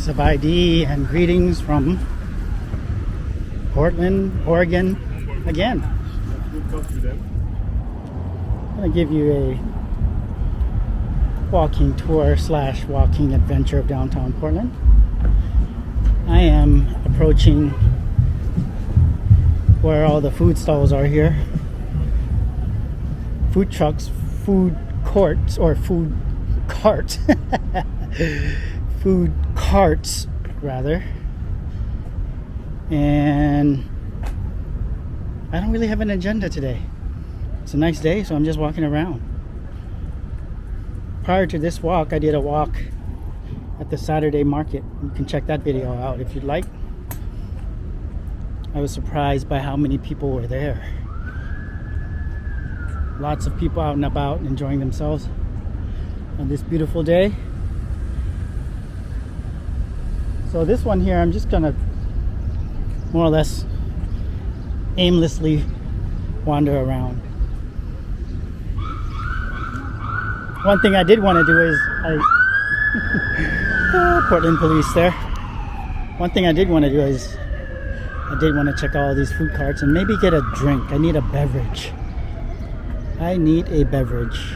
Sabadi and greetings from Portland, Oregon again. I'm going to give you a walking tour / walking adventure of downtown Portland. I am approaching where all the food stalls are here. Food trucks, food courts, or food carts. Food carts, rather. And I don't really have an agenda today. It's a nice day, so I'm just walking around. Prior to this walk, I did a walk at the Saturday market. You can check that video out if you'd like. I was surprised by how many people were there. Lots of people out and about enjoying themselves on this beautiful day. So this one here, I'm just gonna more or less aimlessly wander around. One thing I did want to do is Portland police there. One thing I did want to do is I did want to check all these food carts and maybe get a drink. I need a beverage. I need a beverage.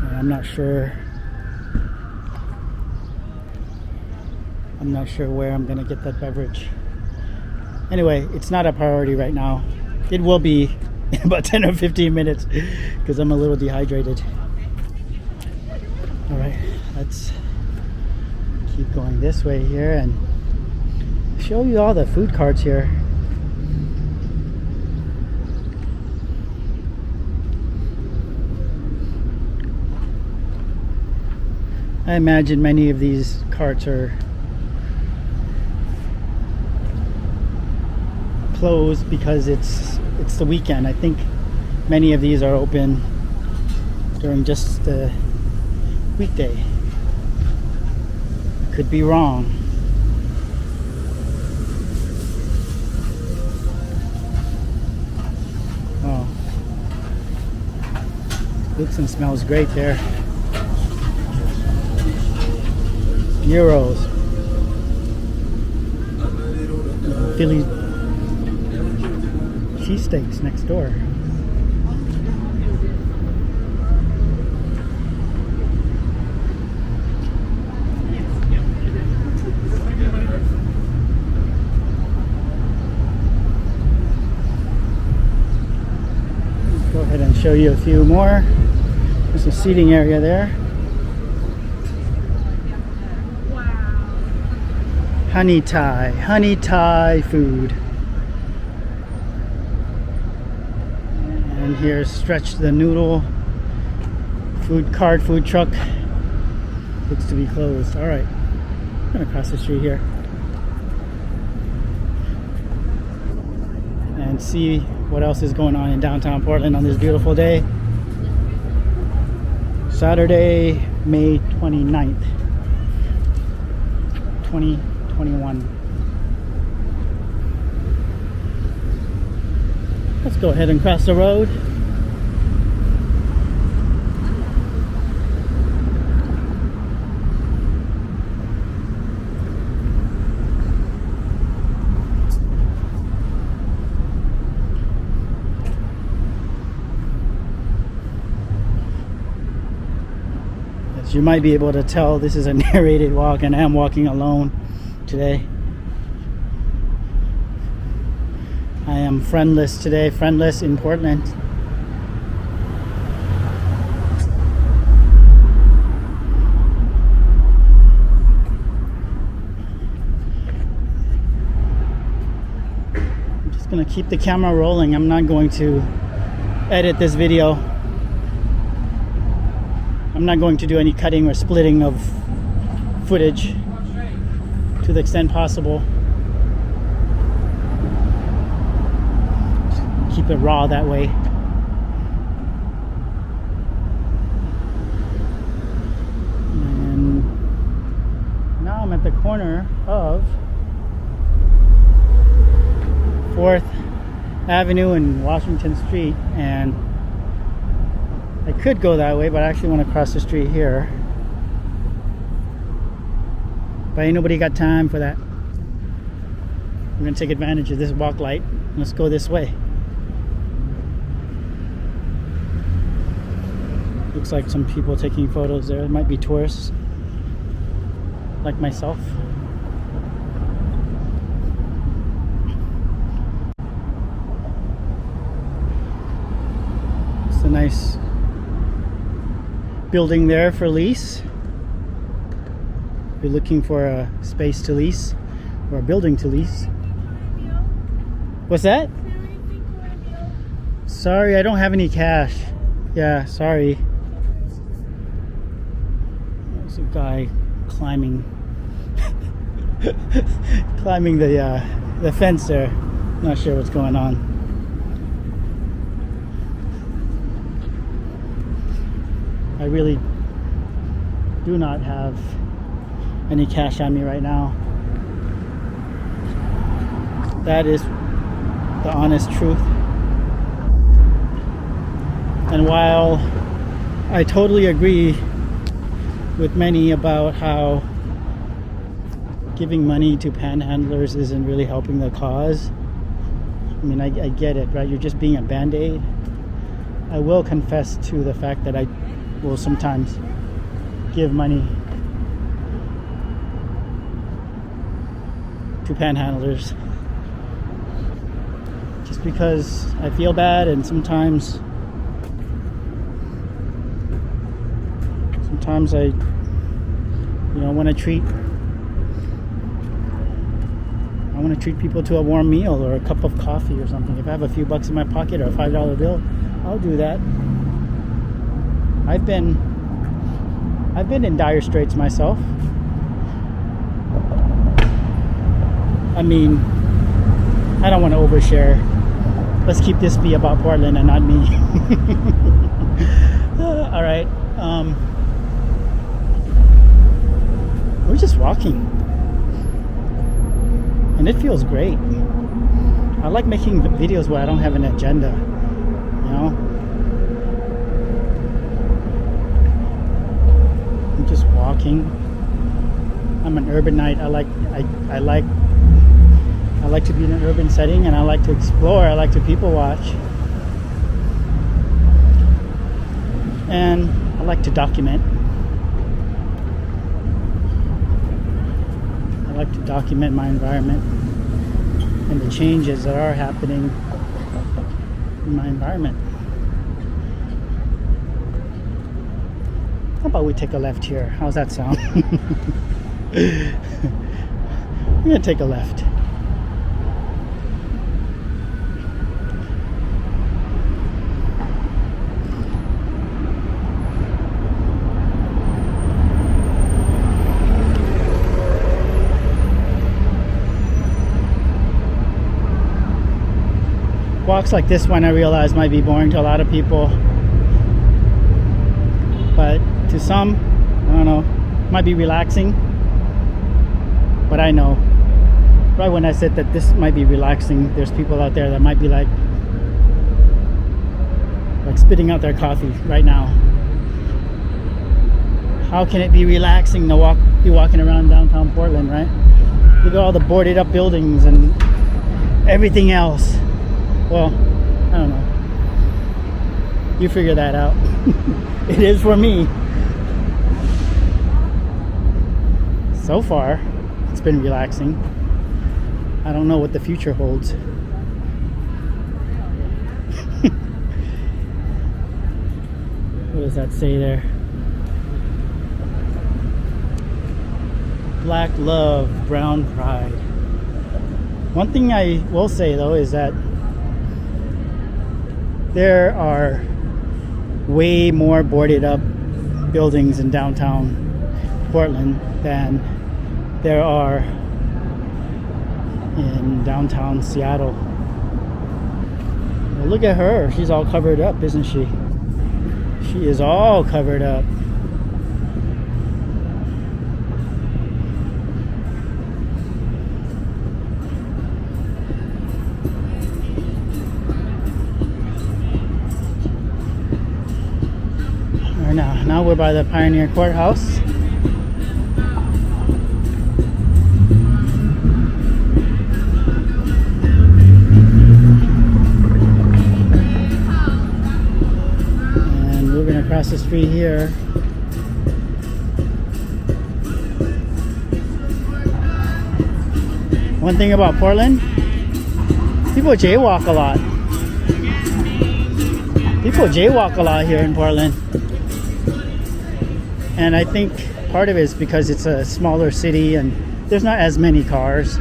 And I'm not sure where I'm gonna get that beverage. Anyway, it's not a priority right now. It will be in about 10 or 15 minutes because I'm a little dehydrated. All right, let's keep going this way here and show you all the food carts here. I imagine many of these carts are closed because it's the weekend. I think many of these are open during just the weekday. Could be wrong. Oh, looks and smells great there. Euros. Philly cheesesteaks next door. Go ahead and show you a few more. There's a seating area there. Honey Thai food. And here's Stretch the Noodle food cart, food truck. Looks to be closed. All right, I'm gonna cross the street here and see what else is going on in downtown Portland on this beautiful day. Saturday, May 29th, 2021. Let's go ahead and cross the road. As you might be able to tell, this is a narrated walk and I am walking alone today. I am friendless today, friendless in Portland. I'm just gonna keep the camera rolling. I'm not going to edit this video. I'm not going to do any cutting or splitting of footage to the extent possible. Keep it raw that way. And now I'm at the corner of 4th Avenue and Washington Street, and I could go that way, but I actually want to cross the street here. But ain't nobody got time for that. We're gonna take advantage of this walk light. Let's go this way. Looks like some people taking photos there. It might be tourists, like myself. It's a nice building there for lease. If you're looking for a space to lease or a building to lease. What's that? Sorry, I don't have any cash. Yeah, sorry. There's a guy climbing climbing the fence there. Not sure what's going on. I really do not have any cash on me right now. That is the honest truth. And while I totally agree with many about how giving money to panhandlers isn't really helping the cause, I mean, I get it, right? You're just being a band-aid. I will confess to the fact that I will sometimes give money to panhandlers just because I feel bad, and sometimes I want to treat people to a warm meal or a cup of coffee or something. If I have a few bucks in my pocket or a $5 bill, I'll do that. I've been in dire straits myself. I mean, I don't want to overshare. Let's keep this be about Portland and not me. All right. We're just walking. And it feels great. I like making videos where I don't have an agenda, you know? I'm just walking. I'm an urbanite. I like to be in an urban setting, and I like to explore. I like to people watch. And I like to document. I like to document my environment and the changes that are happening in my environment. How about we take a left here? How's that sound? We're gonna take a left. Walks like this one, I realize, might be boring to a lot of people, but to some, I don't know, might be relaxing. But I know right when I said that this might be relaxing, there's people out there that might be like spitting out their coffee right now. How can it be relaxing to be walking around downtown Portland, right? Look at all the boarded up buildings and everything else. Well, I don't know. You figure that out. It is for me. So far, it's been relaxing. I don't know what the future holds. What does that say there? Black love, brown pride. One thing I will say though is that there are way more boarded up buildings in downtown Portland than there are in downtown Seattle. Well, look at her. She's all covered up, isn't she? She is all covered up. are now? Now we're by the Pioneer Courthouse. And we're gonna cross the street here. One thing about Portland, people jaywalk a lot. People jaywalk a lot here in Portland. And I think part of it is because it's a smaller city and there's not as many cars.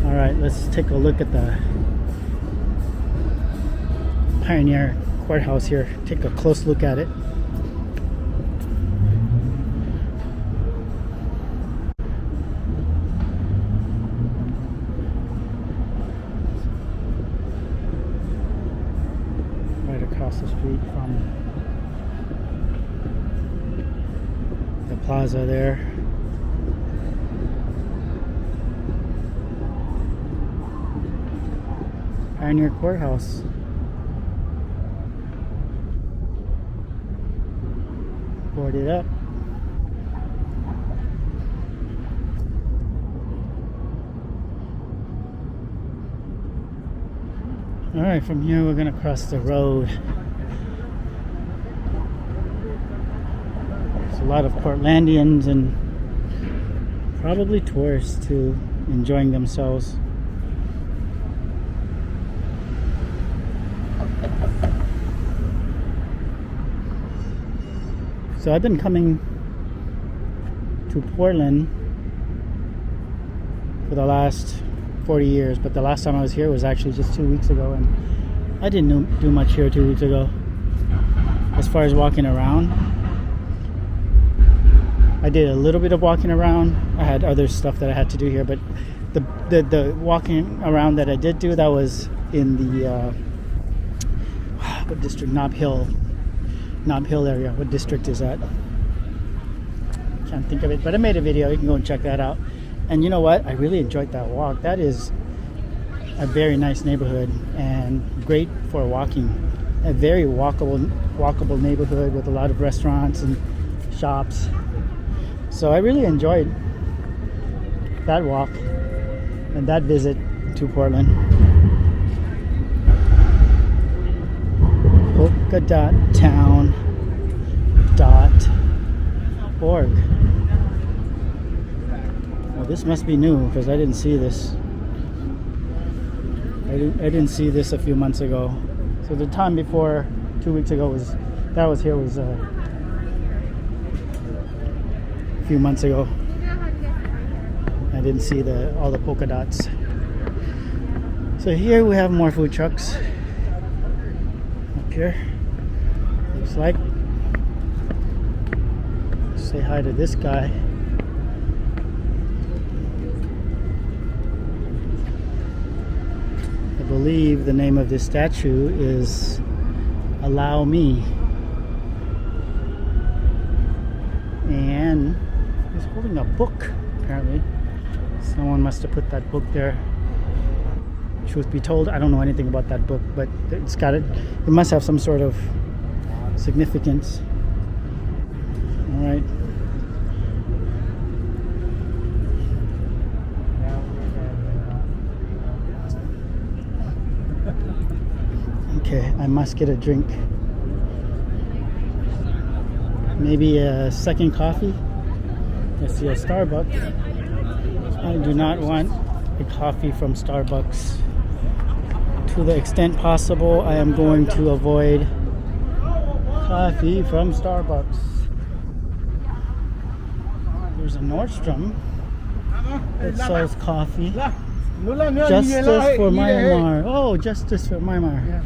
All right, let's take a look at the Pioneer Courthouse here. Take a close look at it. Across the street from the plaza there. Pioneer Courthouse. Boarded up. Alright, from here we're gonna cross the road. There's a lot of Portlandians and probably tourists too, enjoying themselves. So I've been coming to Portland for the last 40 years, but the last time I was here was actually just 2 weeks ago, and I didn't do much here 2 weeks ago. As far as walking around, I did a little bit of walking around. I had other stuff that I had to do here, but the walking around that I did do, that was in the what district? Nob Hill area. What district is that? Can't think of it, but I made a video. You can go and check that out. And you know what? I really enjoyed that walk. That is a very nice neighborhood and great for walking. A very walkable neighborhood with a lot of restaurants and shops. So I really enjoyed that walk and that visit to Portland. polka.town.org. Well, this must be new because I didn't see this. I didn't see this a few months ago. So the time before 2 weeks ago was a few months ago. I didn't see all the polka dots. So here we have more food trucks. Up here, looks like. Say hi to this guy. I believe the name of this statue is Allow Me. And he's holding a book, apparently. Someone must have put that book there. Truth be told, I don't know anything about that book, but it must have some sort of significance. All right. Okay, I must get a drink. Maybe a second coffee. Let's see, a Starbucks. I do not want a coffee from Starbucks. To the extent possible, I am going to avoid coffee from Starbucks. There's a Nordstrom that sells coffee. Justice for Myanmar. Oh, Justice for Myanmar.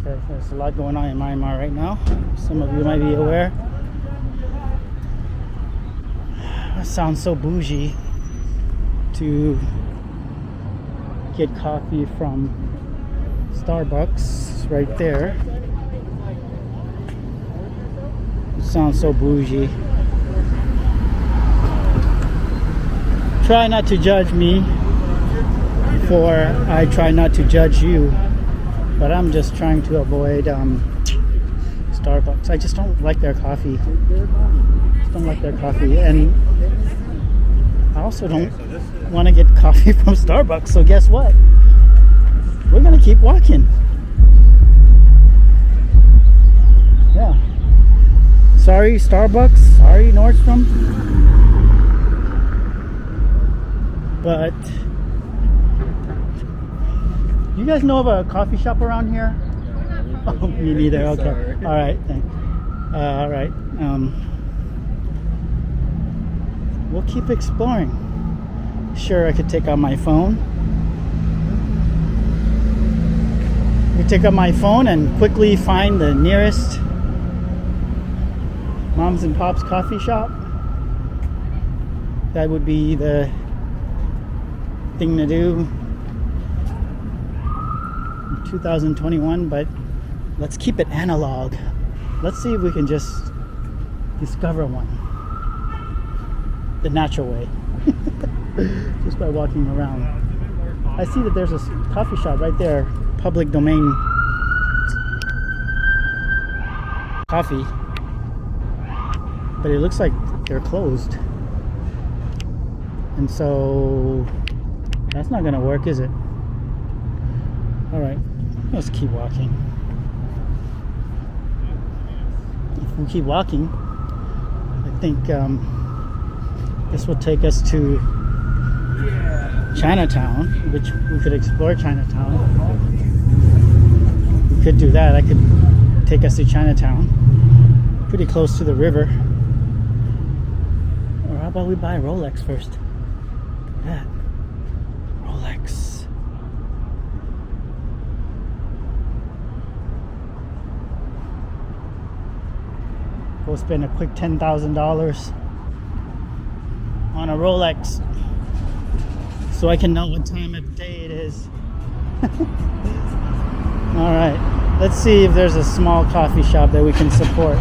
Okay, there's a lot going on in Myanmar right now. Some of you might be aware. That sounds so bougie to get coffee from Starbucks right there. It sounds so bougie. Try not to judge me, for I try not to judge you. But I'm just trying to avoid Starbucks. I just don't like their coffee. Just don't like their coffee. And I also don't want to get coffee from Starbucks. So guess what? We're going to keep walking. Yeah. Sorry, Starbucks. Sorry, Nordstrom. But you guys know of a coffee shop around here? Oh, me neither. Okay. All right. Thanks. All right. We'll keep exploring. Sure, I could take out my phone. We take out my phone and quickly find the nearest Moms and Pops coffee shop. That would be the thing to do in 2021, but let's keep it analog. Let's see if we can just discover one the natural way. Just by walking around. I see that there's a coffee shop right there, public domain coffee, but it looks like they're closed, and so that's not gonna work, is it? All right, let's keep walking. If we keep walking, I think this will take us to Chinatown, which we could explore Chinatown. We could do that. I could take us to Chinatown, pretty close to the river. Or how about we buy a Rolex first? Look at that. Rolex. Go spend a quick $10,000 on a Rolex so I can know what time of day it is. All right, let's see if there's a small coffee shop that we can support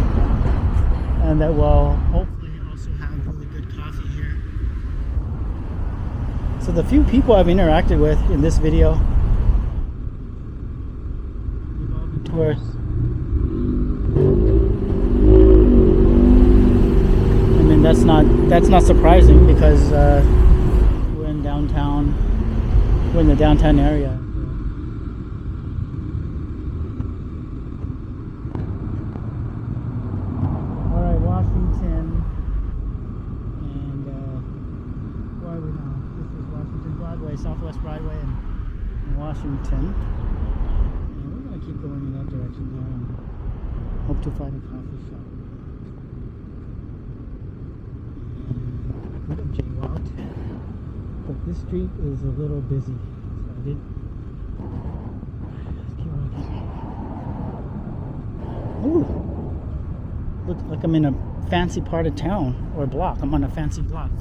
and that will hopefully also have really good coffee here. So the few people I've interacted with in this video, they've all been tourists. I mean, that's not surprising because we're in downtown. We're in the downtown area. All right, Washington, and where are we now? This is Washington Broadway, Southwest Broadway, in Washington. And we're gonna keep going in that direction there and hope to find a coffee shop. Could have jaywalked, but this street is a little busy, so I did. Let's keep walking. Ooh, looks like I'm in a fancy part of town or block. I'm on a fancy block.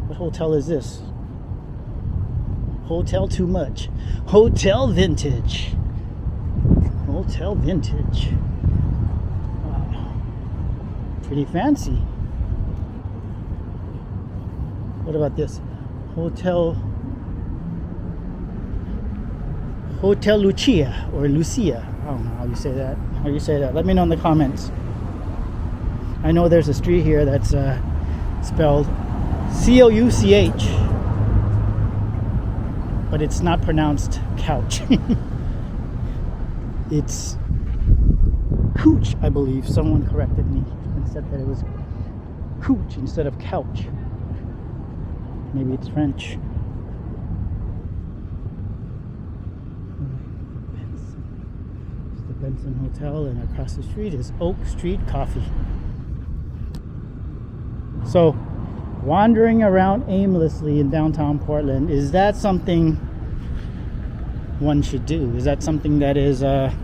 What hotel is this? Hotel Too Much. Hotel Vintage. Hotel Vintage. Wow. Pretty fancy. What about this? Hotel Lucia or Lucia. I don't know how you say that. How you say that? Let me know in the comments. I know there's a street here that's spelled C-O-U-C-H, but it's not pronounced couch. It's cooch, I believe. Someone corrected me and said that it was cooch instead of couch. Maybe it's French. It's the Benson Hotel, and across the street is Oak Street Coffee. So, wandering around aimlessly in downtown Portland, is that something one should do? Is that something that is that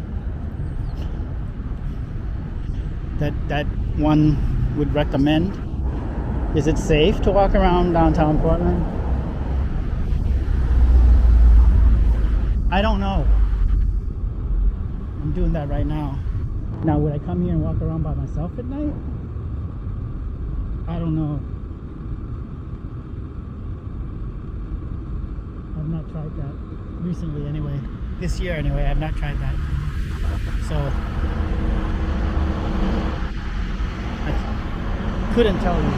one would recommend? Is it safe to walk around downtown Portland? I don't know. I'm doing that right now. Now, would I come here and walk around by myself at night? I don't know. I've not tried that recently anyway. This year anyway, I have not tried that. So I couldn't tell you.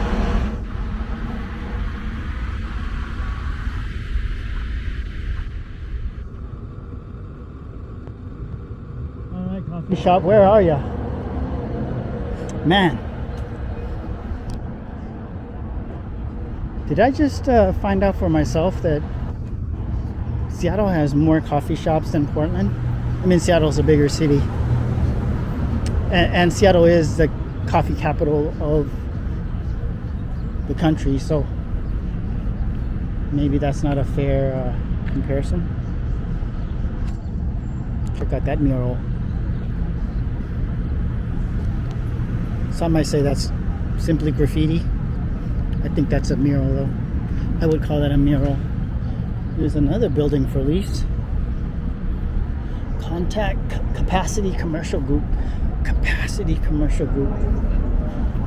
Alright, coffee shop, where are you? Man. Did I just find out for myself that Seattle has more coffee shops than Portland? I mean, Seattle's a bigger city. And Seattle is the coffee capital of the country, so maybe that's not a fair comparison. Check out that mural. Some might say that's simply graffiti. I think that's a mural though. I would call that a mural. There's another building for lease. Capacity Commercial Group. Capacity Commercial Group.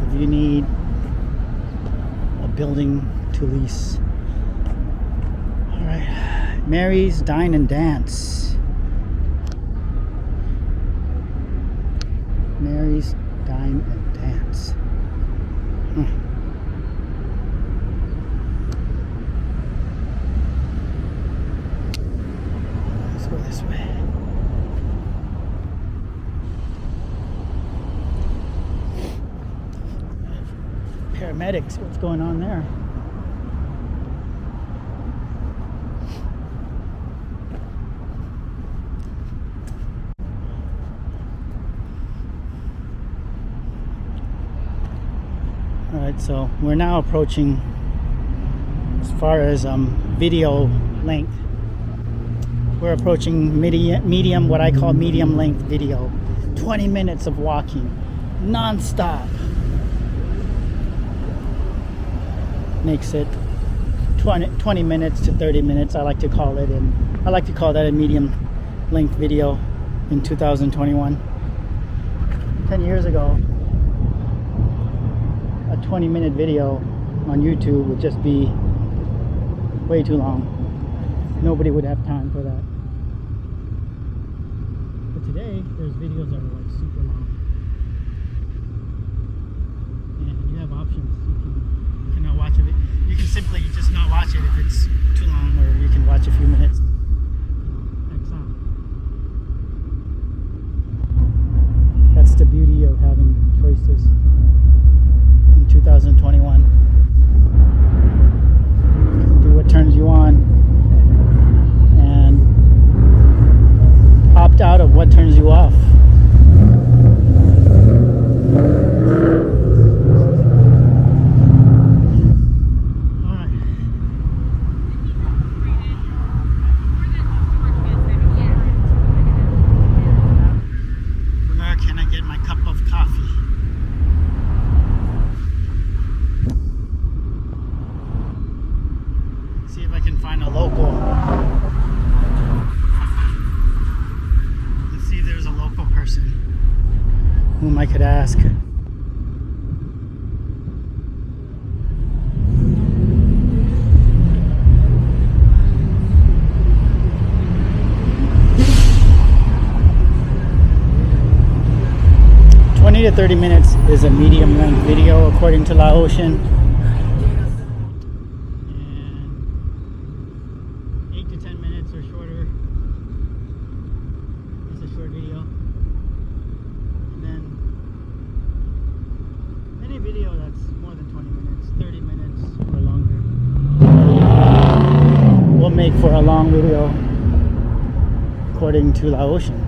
If you need a building to lease. Alright. Mary's Dine and Dance. Mary's Dine and Dance. Let's go this way. Paramedics, what's going on there? Alright, so we're now approaching, as far as video length, we're approaching medium, what I call medium length video. 20 minutes of walking, non-stop. Makes it 20 minutes to 30 minutes, I like to call it, and I like to call that a medium length video in 2021. 10 years ago, a 20-minute video on YouTube would just be way too long. Nobody would have time for that. But today, there's videos that are like super long. And you have options. You cannot watch it. You can simply just not watch it if it's too long, or you can watch a few minutes. That's the beauty of having choices in 2021. You can do what turns you on and opt out of what turns you off. Whom I could ask. To 30 minutes is a medium length video according to Laotian, and 8 to 10 minutes or shorter is a short video, and then any video that's more than 20 minutes, 30 minutes or longer will make for a long video according to Laotian.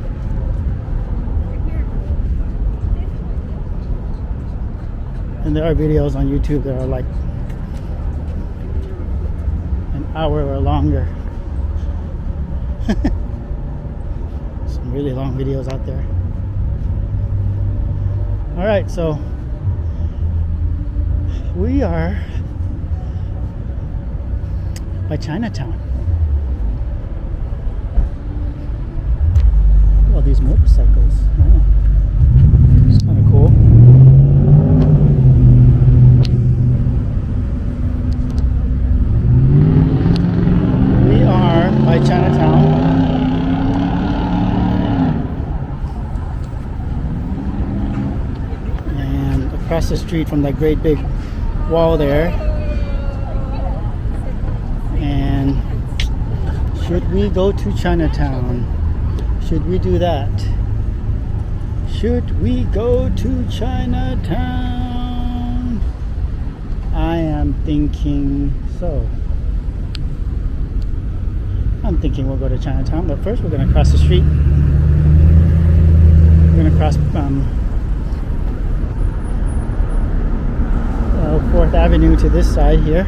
And there are videos on YouTube that are like an hour or longer. Some really long videos out there. Alright, so we are by Chinatown. All these motorcycles. Wow. It's kind of cool. By Chinatown, across the street from that great big wall there. And should we go to Chinatown? Should we do that? Should we go to Chinatown? I am thinking so. I'm thinking we'll go to Chinatown, but first we're going to cross the street. We're going to cross 4th Avenue to this side here.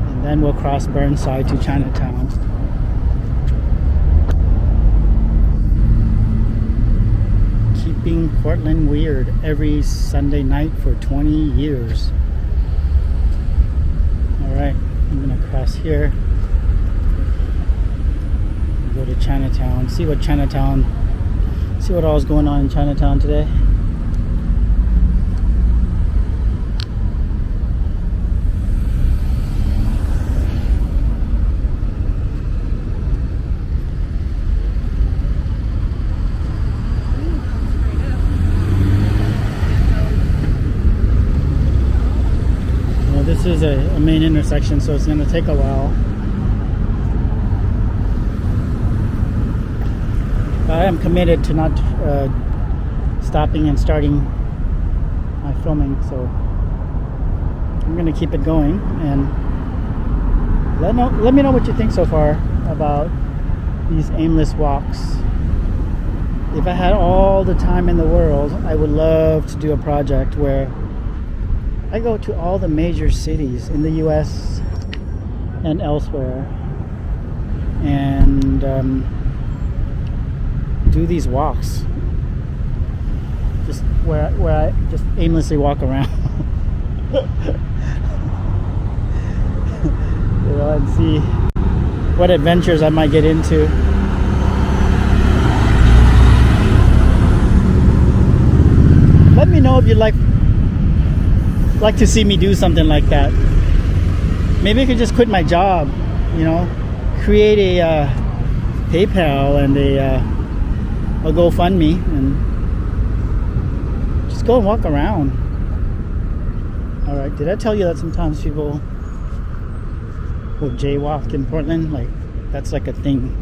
And then we'll cross Burnside to Chinatown. Keeping Portland weird every Sunday night for 20 years. Alright, I'm gonna cross here. Go to Chinatown. See what all is going on in Chinatown today. This is a main intersection, so it's going to take a while. But I am committed to not stopping and starting my filming, so I'm going to keep it going. And let me know what you think so far about these aimless walks. If I had all the time in the world, I would love to do a project where I go to all the major cities in the US and elsewhere and do these walks, just where I just aimlessly walk around. You know, and see what adventures I might get into. Let me know if you'd like to see me do something like that. Maybe I could just quit my job, you know, create a PayPal and a GoFundMe and just go and walk around. All right, did I tell you that sometimes people will jaywalk in Portland? Like, that's like a thing.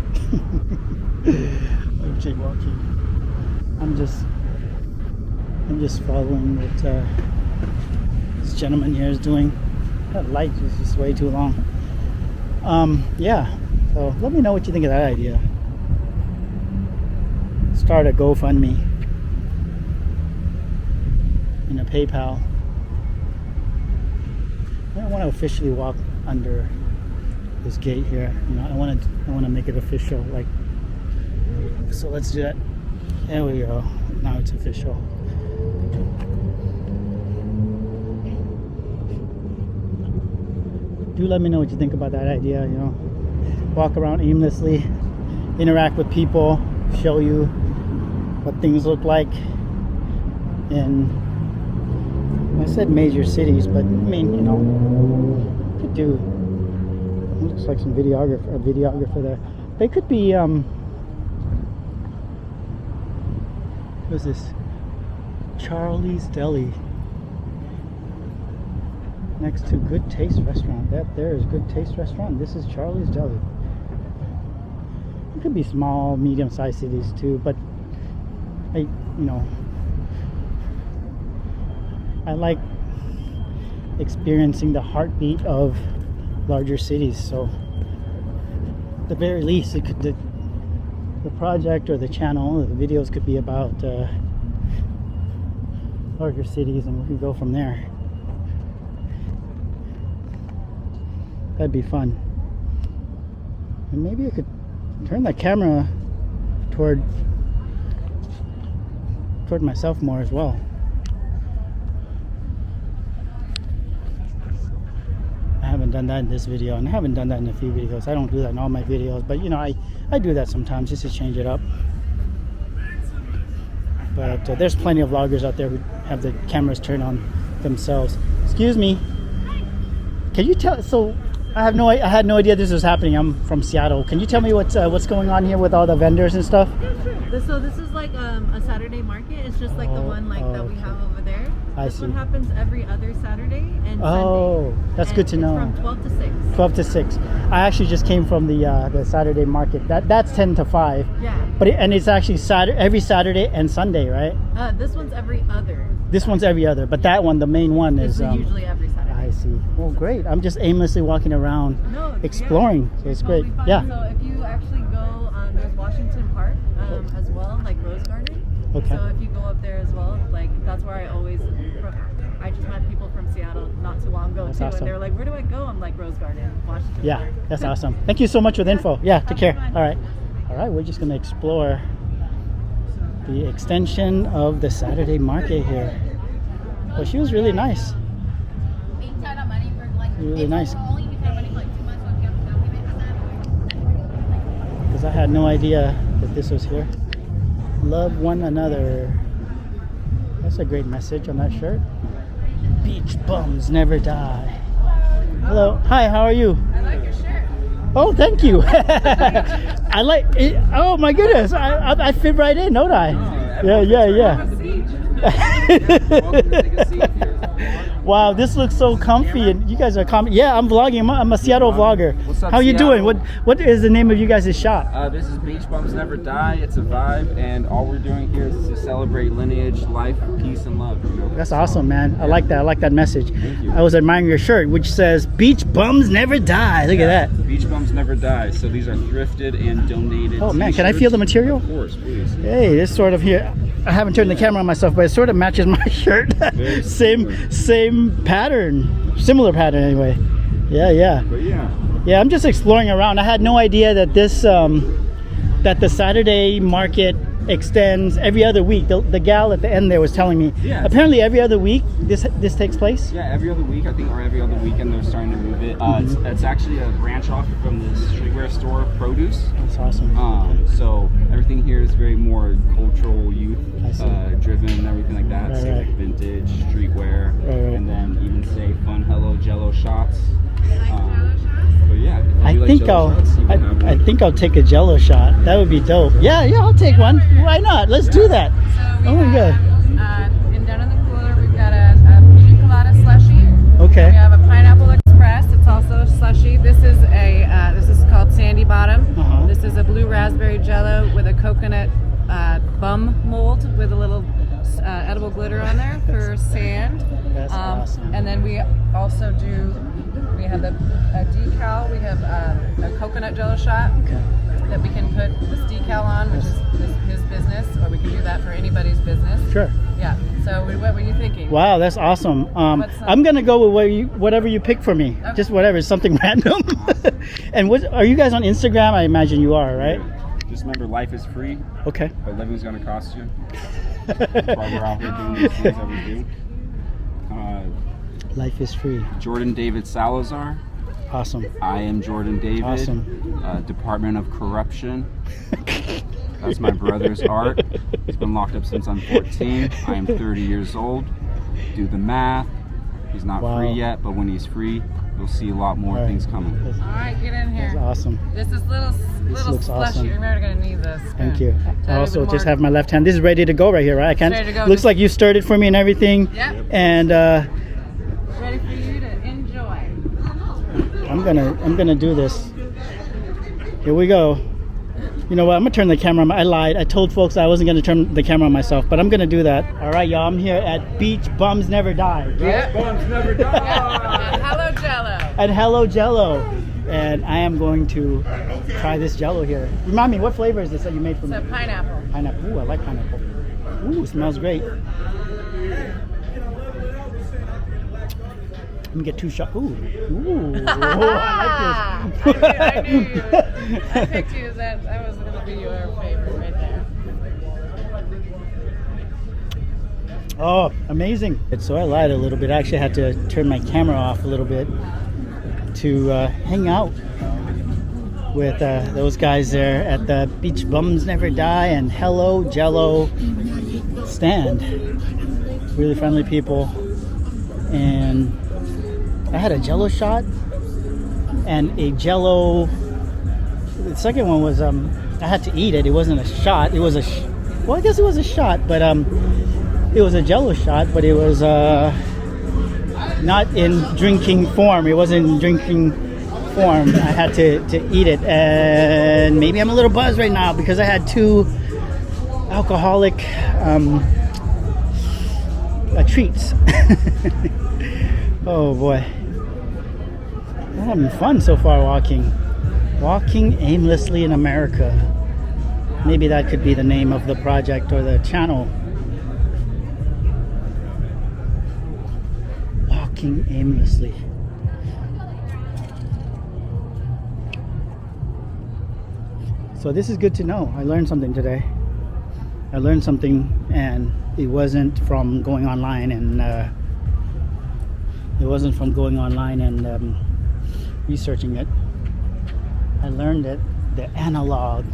Like jaywalking. I'm just following what this gentleman here is doing. That light is just way too long. Yeah, so let me know what you think of that idea. Start a GoFundMe and a PayPal. I don't want to officially walk under this gate here. You know, I want to make it official. Like, so let's do that. There we go. Now it's official. Do let me know what you think about that idea. You know, walk around aimlessly, interact with people, show you what things look like in, I said major cities, but I mean, you know, could do, it looks like some videographer there. They could be what's this? Charlie's Deli, next to Good Taste Restaurant. That there is Good Taste Restaurant. This is Charlie's Deli. It could be small, medium-sized cities too, but I like experiencing the heartbeat of larger cities. So at the very least, it could, the project or the channel, the videos could be about larger cities, and we could go from there. That'd be fun. And maybe I could turn the camera toward myself more as well. I haven't done that in this video, and I haven't done that in a few videos. I don't do that in all my videos, but you know, I do that sometimes just to change it up. But there's plenty of vloggers out there who have the cameras turned on themselves. Excuse me, can you tell, so I had no idea this was happening. I'm from Seattle. Can you tell me what's going on here with all the vendors and stuff? Yeah, sure. So this is like a Saturday market. It's just like the one that we have over there. This one happens every other Saturday and Sunday. That's good to know. From 12 to 6. 12 to 6. I actually just came from the Saturday market. That's 10 to 5. Yeah. But it's actually every Saturday and Sunday, right? This one's every other. This one's every other, but that one, the main one, is usually every Saturday. I see. Well, great. I'm just aimlessly walking around, exploring. So it's great. Fun. Yeah. So if you actually go, there's Washington Park as well, like Rose Garden. Okay. So if you go up there as well, like that's where I just met people from Seattle not too long ago too, awesome. and they're like, "Where do I go?" I'm like, Rose Garden, Washington Park. That's awesome. Thank you so much for the info. Yeah, take care. All right. We're just gonna explore the extension of the Saturday market here. Well, she was really nice. Really nice. Because I had no idea that this was here. Love one another. That's a great message on that shirt. Beach bums never die. Hello. Hi, how are you? I like your shirt. Oh, thank you. I like it. Oh my goodness. I fit right in, don't I? Yeah. Wow, this looks so comfy, and you guys are Yeah, I'm vlogging. I'm a Seattle vlogger. What's up, How you Seattle? doing? What is the name of you guys' shop? This is Beach Bums Never Die. It's a vibe, and all we're doing here is to celebrate lineage, life, peace, and love. That's awesome, man. I like that. I like that message. Thank you. I was admiring your shirt, which says "Beach Bums Never Die." Look at that. Beach Bums Never Die. So these are thrifted and donated. Oh man, can I feel the material? Of course, please. Hey, this sort of here. I haven't turned the camera on myself, but it sort of matches my shirt. same pattern, similar pattern anyway. Yeah. But yeah. Yeah, I'm just exploring around. I had no idea that this that the Saturday market extends every other week. The gal at the end there was telling me. Yeah. Apparently every other week this takes place. Yeah, every other week I think, or every other weekend they're starting to move it. It's actually a branch off from the streetwear store Produce. That's awesome. So everything here is very more cultural, youth driven, and everything like that. So like vintage, streetwear, and then even say fun Hello Jello shots. But yeah, I think I'll take a Jello shot. That would be dope. Yeah, I'll take one. Why not? Let's do that. So my god. And down in the cooler, we've got a pina colada slushie. Okay. We have a pineapple express. It's also a slushie. This is called Sandy Bottom. This is a blue raspberry Jello with a coconut bum mold with a little edible glitter on there for sand. That's awesome. And then we also we have a decal. We have a coconut Jello shot that we can put this decal on, which is his business, or we can do that for anybody's business. Sure. Yeah. So what were you thinking? Wow, that's awesome. I'm gonna go with whatever you pick for me. Okay. Just whatever, something random. And are you guys on Instagram? I imagine you are, right? Just remember, life is free. Okay. But living's gonna cost you. That's why we're out here doing these things that we do. Life is free. Jordan David Salazar. Awesome. I am Jordan David. Awesome. Department of Corruption. That's my brother's art. He's been locked up since I'm 14. I am 30 years old. Do the math. He's not free yet, but when he's free, you'll see a lot more things coming. All right, get in here. That's awesome. This is little looks slushy. awesome. You're never gonna need this. Thank you. I also just have my left hand. This is ready to go right here, right? I can't. Ready to go. Looks like you stirred it for me and everything. Yep. And ready for you to enjoy. I'm gonna do this. Here we go. You know what? I'm gonna turn the camera on. I lied. I told folks I wasn't gonna turn the camera on myself, but I'm gonna do that. All right, y'all. I'm here at Beach Bums Never Die. Right? Yep. Bums never die. And hello, Jello. And hello, Jello. And I am going to try this Jello here. Remind me, what flavor is this that you made for me? It's a pineapple. Pineapple. Ooh, I like pineapple. Ooh, it smells great. Let me get 2 shots. Ooh. I like this. I knew you. I picked you. That was going to be your favorite right there. Oh, amazing. So I lied a little bit. I actually had to turn my camera off a little bit to hang out with those guys there at the Beach Bums Never Die and Hello Jello stand. Really friendly people. And I had a Jello shot and a Jello. The second one was I had to eat it. It wasn't a shot. It was a well, I guess it was a shot, but it was a Jello shot, but it was not in drinking form. It wasn't in drinking form. I had to eat it, and maybe I'm a little buzzed right now because I had 2 alcoholic treats. Oh boy, I'm having fun so far walking aimlessly in America. Maybe that could be the name of the project or the channel. Walking aimlessly. So this is good to know. I learned something today. I learned something, and it wasn't from going online and researching it. I learned it the analog,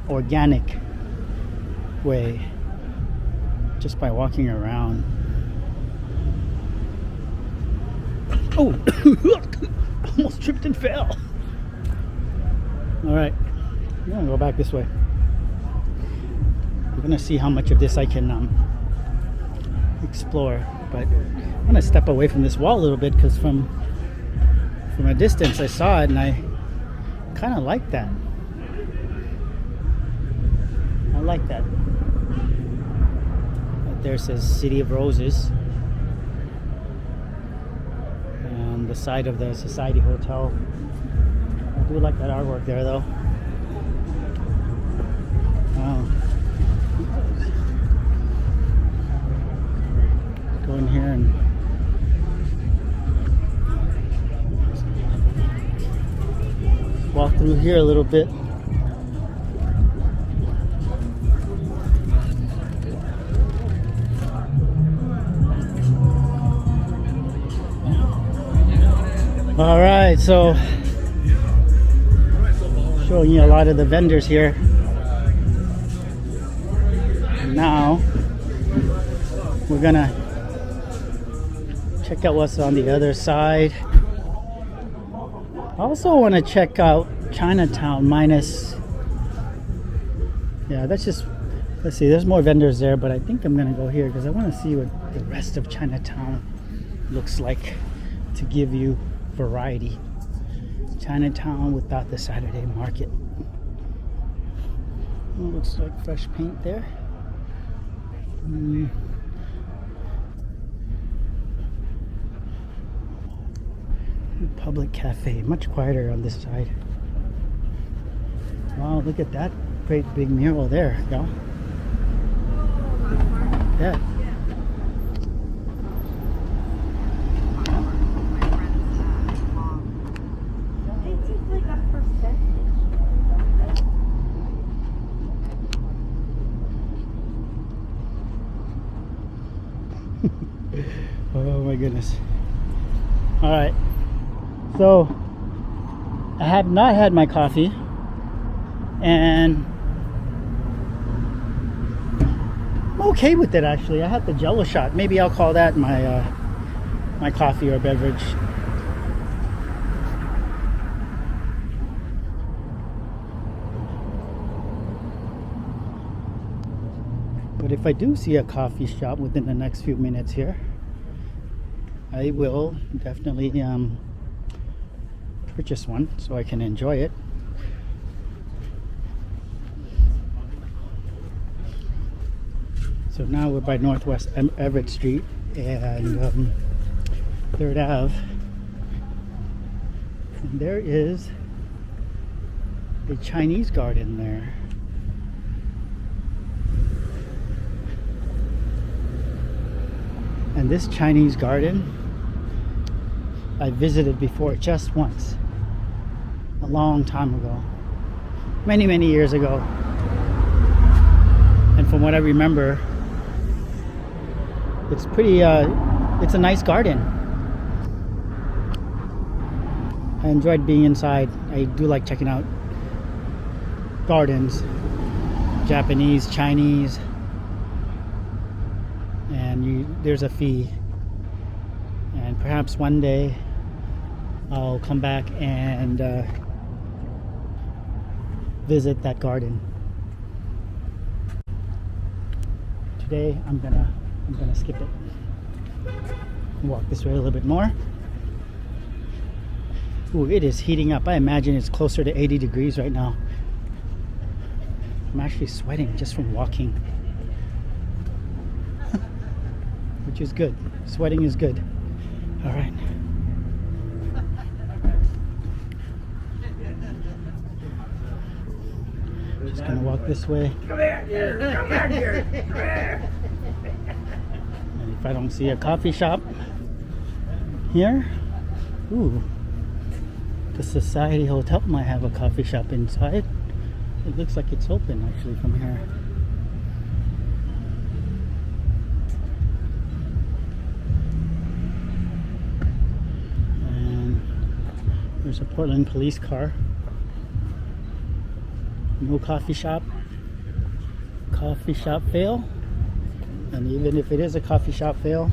organic way, just by walking around. Oh, almost tripped and fell. All right, I'm gonna go back this way. We're gonna see how much of this I can explore, but I'm gonna step away from this wall a little bit because from a distance I saw it and I kind of like that. I like that. Right there says City of Roses, and the side of the Society Hotel. I do like that artwork there though. Wow. Go in here and walk through here a little bit. All right, so showing you a lot of the vendors here. And now we're gonna check out what's on the other side. I also want to check out Chinatown minus. Yeah, that's just. Let's see. There's more vendors there, but I think I'm gonna go here because I want to see what the rest of Chinatown looks like to give you variety. Chinatown without the Saturday market. Oh, looks like fresh paint there. Public Cafe, much quieter on this side. Wow, look at that great big mural there, y'all. Yeah. Oh my goodness. All right. So I have not had my coffee, and I'm okay with it actually. I had the Jello shot. Maybe I'll call that my my coffee or beverage. But if I do see a coffee shop within the next few minutes here, I will definitely purchase one so I can enjoy it. So now we're by Northwest Everett Street and 3rd Ave. And there is a Chinese garden there. And this Chinese garden I visited before just once, a long time ago, many years ago. And from what I remember, it's pretty it's a nice garden. I enjoyed being inside. I do like checking out gardens, Japanese, Chinese, and there's a fee. And perhaps one day I'll come back and visit that garden. Today I'm gonna skip it. Walk this way a little bit more. Ooh, it is heating up. I imagine it's closer to 80 degrees right now. I'm actually sweating just from walking. Which is good. Sweating is good. All right. Just gonna walk this way. Come here! Come back here! And if I don't see a coffee shop here, ooh, the Society Hotel might have a coffee shop inside. It looks like it's open actually from here. And there's a Portland police car. No coffee shop. Coffee shop fail. And even if it is a coffee shop fail,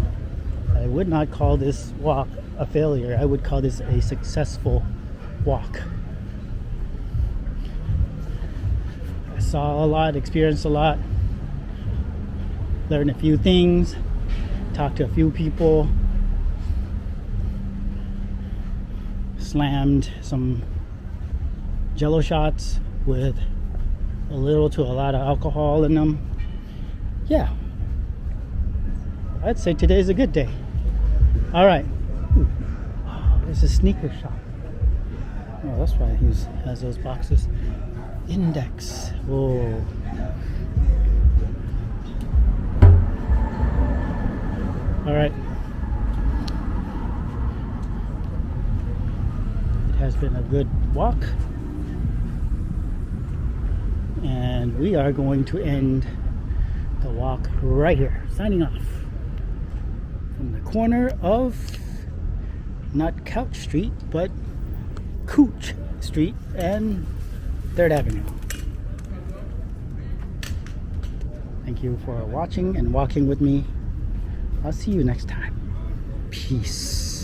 I would not call this walk a failure. I would call this a successful walk. I saw a lot, experienced a lot, learned a few things, talked to a few people, slammed some Jello shots with a little to a lot of alcohol in them. Yeah, I'd say today's a good day. All right. Oh, there's a sneaker shop. Oh, that's why he has those boxes. Index. Whoa. All right. It has been a good walk. And we are going to end the walk right here. Signing off from the corner of not Couch Street, but Cooch Street and 3rd Avenue. Thank you for watching and walking with me. I'll see you next time. Peace.